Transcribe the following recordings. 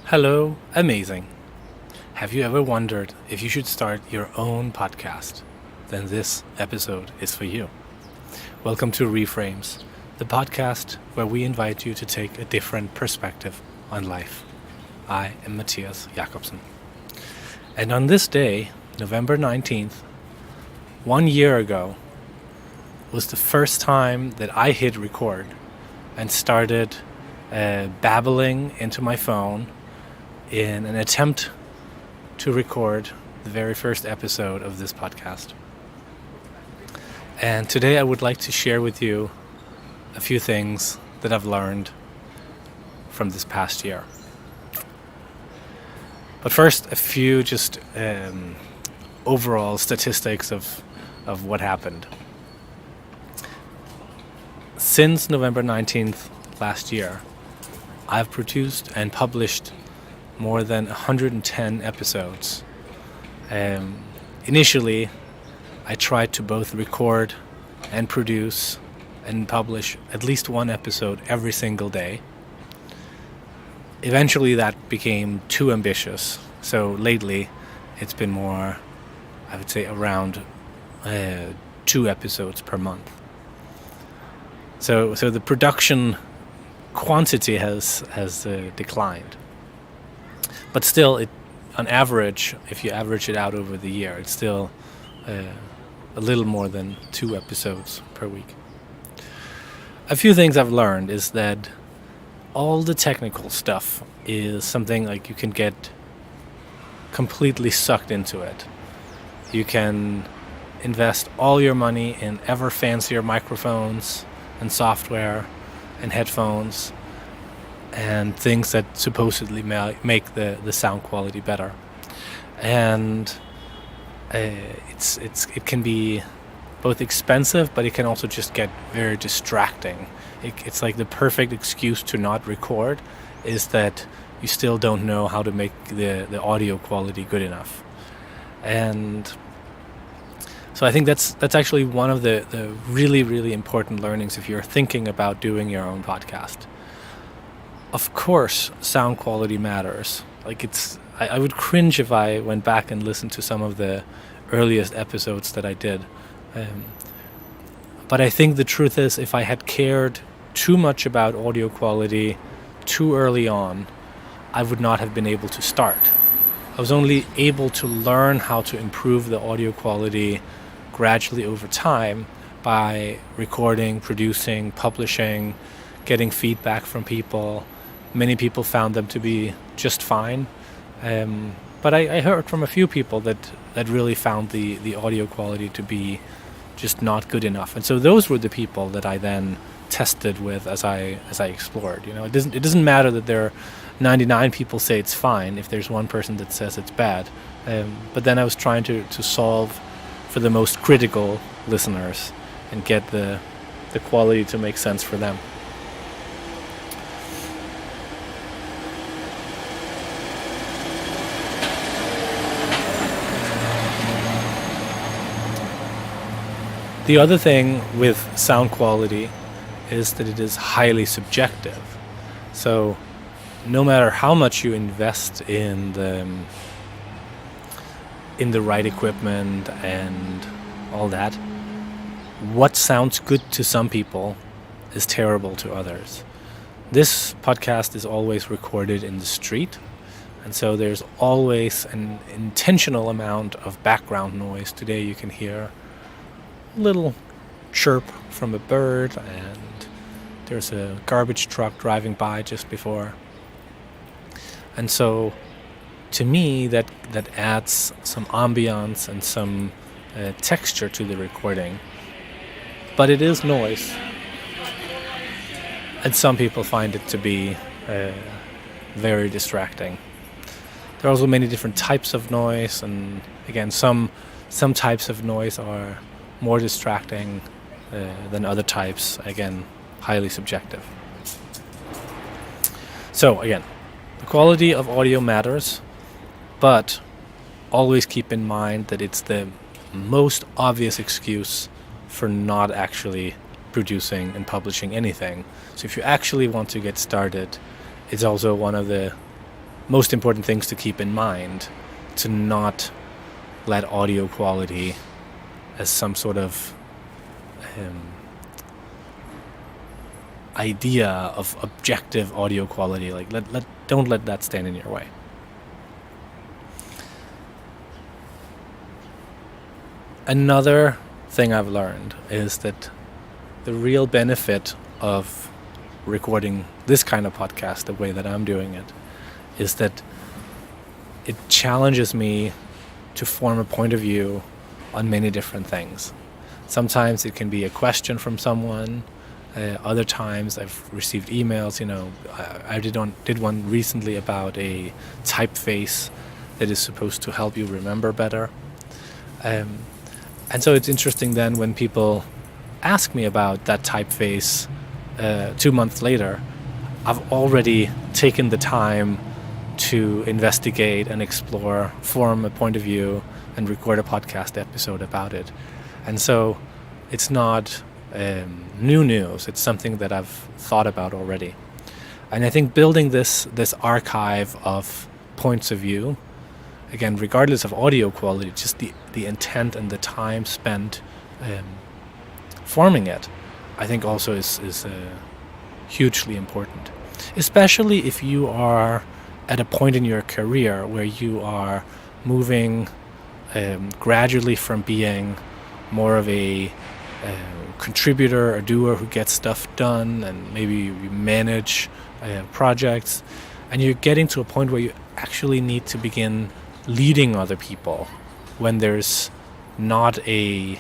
Hello, amazing. Have you ever wondered if you should start your own podcast? Then this episode is for you. Welcome to Reframes, the podcast where we invite you to take a different perspective on life. I am Matthias Jakobsen. And on this day, November 19th, 1 year ago, was the first time that I hit record and started babbling into my phone in an attempt to record the very first episode of this podcast. And today I would like to share with you a few things that I've learned from this past year. But first, a few just overall statistics of what happened. Since November 19th last year, I've produced and published more than 110 episodes. Initially, I tried to both record and produce and publish at least one episode every single day. Eventually that became too ambitious, so lately it's been more, I would say, around 2 episodes per month. So the production quantity has declined. But still, on average, if you average it out over the year, it's still a little more than 2 episodes per week. A few things I've learned is that all the technical stuff is something like you can get completely sucked into it. You can invest all your money in ever fancier microphones and software and headphones and things that supposedly make the sound quality better. And it can be both expensive, but it can also just get very distracting. It's like the perfect excuse to not record is that you still don't know how to make the audio quality good enough. And so I think that's actually one of the really, really important learnings if you're thinking about doing your own podcast. Of course, sound quality matters. I would cringe if I went back and listened to some of the earliest episodes that I did. But I think the truth is, if I had cared too much about audio quality too early on, I would not have been able to start. I was only able to learn how to improve the audio quality gradually over time by recording, producing, publishing, getting feedback from people. Many people found them to be just fine. But I heard from a few people that really found the audio quality to be just not good enough. And so those were the people that I then tested with as I explored. You know, it doesn't matter that there are 99 people say it's fine if there's one person that says it's bad. But then I was trying to solve for the most critical listeners and get the quality to make sense for them. The other thing with sound quality is that it is highly subjective. So no matter how much you invest in the right equipment and all that, what sounds good to some people is terrible to others. This podcast is always recorded in the street, and so there's always an intentional amount of background noise. Today you can hear little chirp from a bird, and there's a garbage truck driving by just before. And so to me that adds some ambiance and some texture to the recording. But it is noise, and some people find it to be very distracting. There are also many different types of noise, and again, some types of noise are more distracting than other types. Again, highly subjective. So again, the quality of audio matters, but always keep in mind that it's the most obvious excuse for not actually producing and publishing anything. So if you actually want to get started, it's also one of the most important things to keep in mind, to not let audio quality as some sort of idea of objective audio quality. Like don't let that stand in your way. Another thing I've learned is that the real benefit of recording this kind of podcast the way that I'm doing it is that it challenges me to form a point of view on many different things. Sometimes it can be a question from someone. Other times I've received emails. I did one recently about a typeface that is supposed to help you remember better. And so it's interesting then when people ask me about that typeface 2 months later, I've already taken the time to investigate and explore, form a point of view, and record a podcast episode about it. And so it's not new news. It's something that I've thought about already. And I think building this archive of points of view, again, regardless of audio quality, just the intent and the time spent forming it, I think also is hugely important. Especially if you are at a point in your career where you are moving gradually from being more of a contributor, a doer who gets stuff done, and maybe you manage projects, and you're getting to a point where you actually need to begin leading other people when there's not a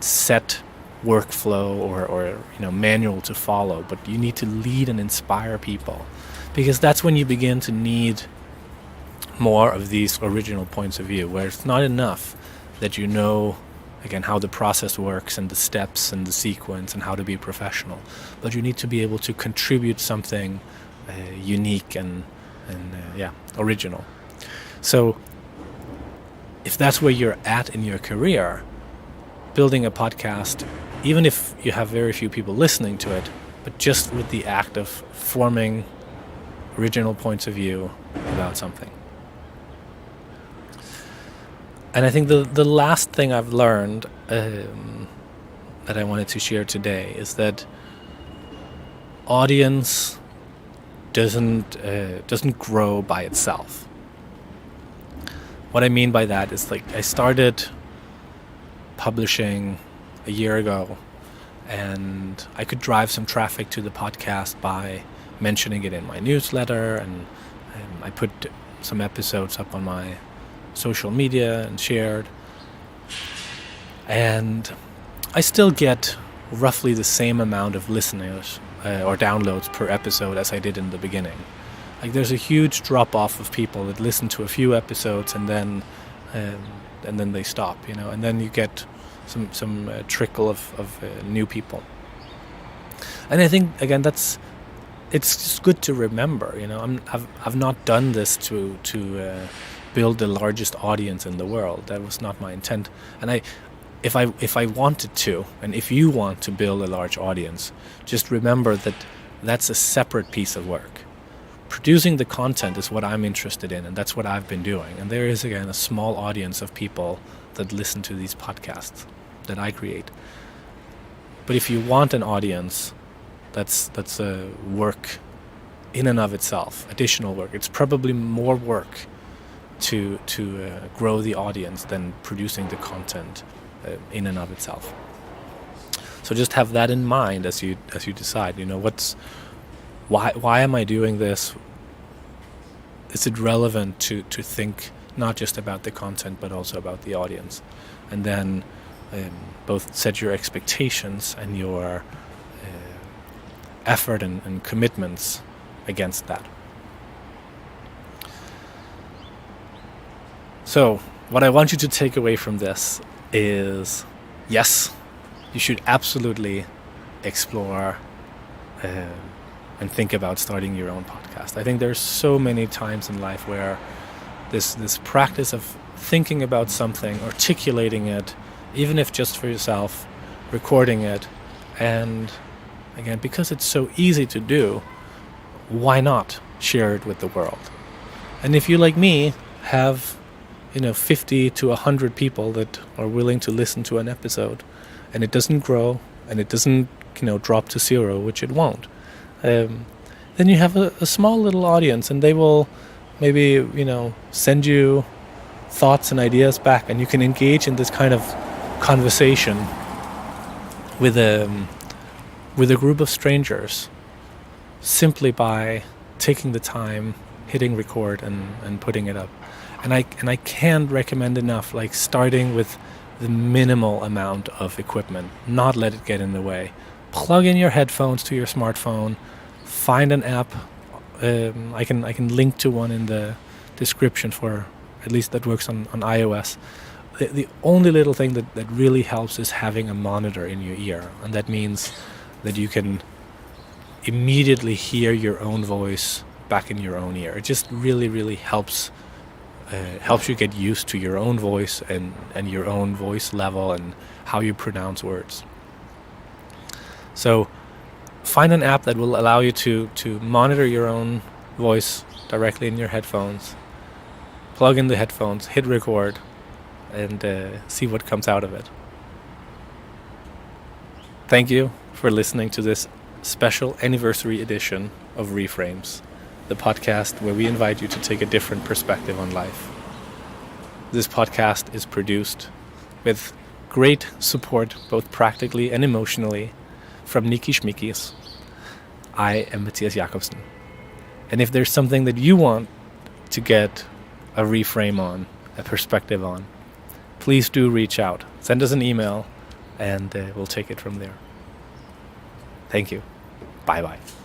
set workflow or manual to follow, but you need to lead and inspire people, because that's when you begin to need more of these original points of view, where it's not enough that you know, again, how the process works and the steps and the sequence and how to be professional, but you need to be able to contribute something unique and original. So if that's where you're at in your career, building a podcast, even if you have very few people listening to it, but just with the act of forming original points of view about something. And I think the last thing I've learned that I wanted to share today is that audience doesn't grow by itself. What I mean by that is, like, I started publishing a year ago, and I could drive some traffic to the podcast by mentioning it in my newsletter, and I put some episodes up on my social media and shared. And I still get roughly the same amount of listeners or downloads per episode as I did in the beginning. Like, there's a huge drop off of people that listen to a few episodes and then they stop, and then you get some trickle of new people. And I think, again, it's just good to remember. I've not done this to build the largest audience in the world. That was not my intent. And if I wanted to, and if you want to build a large audience, just remember that that's a separate piece of work. Producing the content is what I'm interested in, and that's what I've been doing. And there is, again, a small audience of people that listen to these podcasts that I create. But if you want an audience, that's a work in and of itself, additional work. It's probably more work to grow the audience than producing the content in and of itself. So just have that in mind as you decide. Why am I doing this? Is it relevant to think not just about the content but also about the audience? And then both set your expectations and your effort and commitments against that. So what I want you to take away from this is, yes, you should absolutely explore and think about starting your own podcast. I think there's so many times in life where this practice of thinking about something, articulating it, even if just for yourself, recording it, and again, because it's so easy to do, why not share it with the world? And if you, like me, have 50 to 100 people that are willing to listen to an episode, and it doesn't grow and it doesn't drop to zero, which it won't, then you have a small little audience, and they will maybe send you thoughts and ideas back, and you can engage in this kind of conversation with a group of strangers simply by taking the time, hitting record, and putting it up. And I can't recommend enough, like, starting with the minimal amount of equipment, not let it get in the way. Plug in your headphones to your smartphone, find an app. I can link to one in the description, for at least that works on iOS. The only little thing that really helps is having a monitor in your ear, and that means that you can immediately hear your own voice back in your own ear. It just really helps you get used to your own voice and your own voice level and how you pronounce words. So find an app that will allow you to monitor your own voice directly in your headphones. Plug in the headphones, hit record, and see what comes out of it. Thank you for listening to this special anniversary edition of Reframes, the podcast where we invite you to take a different perspective on life. This podcast is produced with great support, both practically and emotionally, from Nikki Schmickis. I am Matthias Jakobsen. And if there's something that you want to get a reframe on, a perspective on, please do reach out. Send us an email, and we'll take it from there. Thank you. Bye-bye.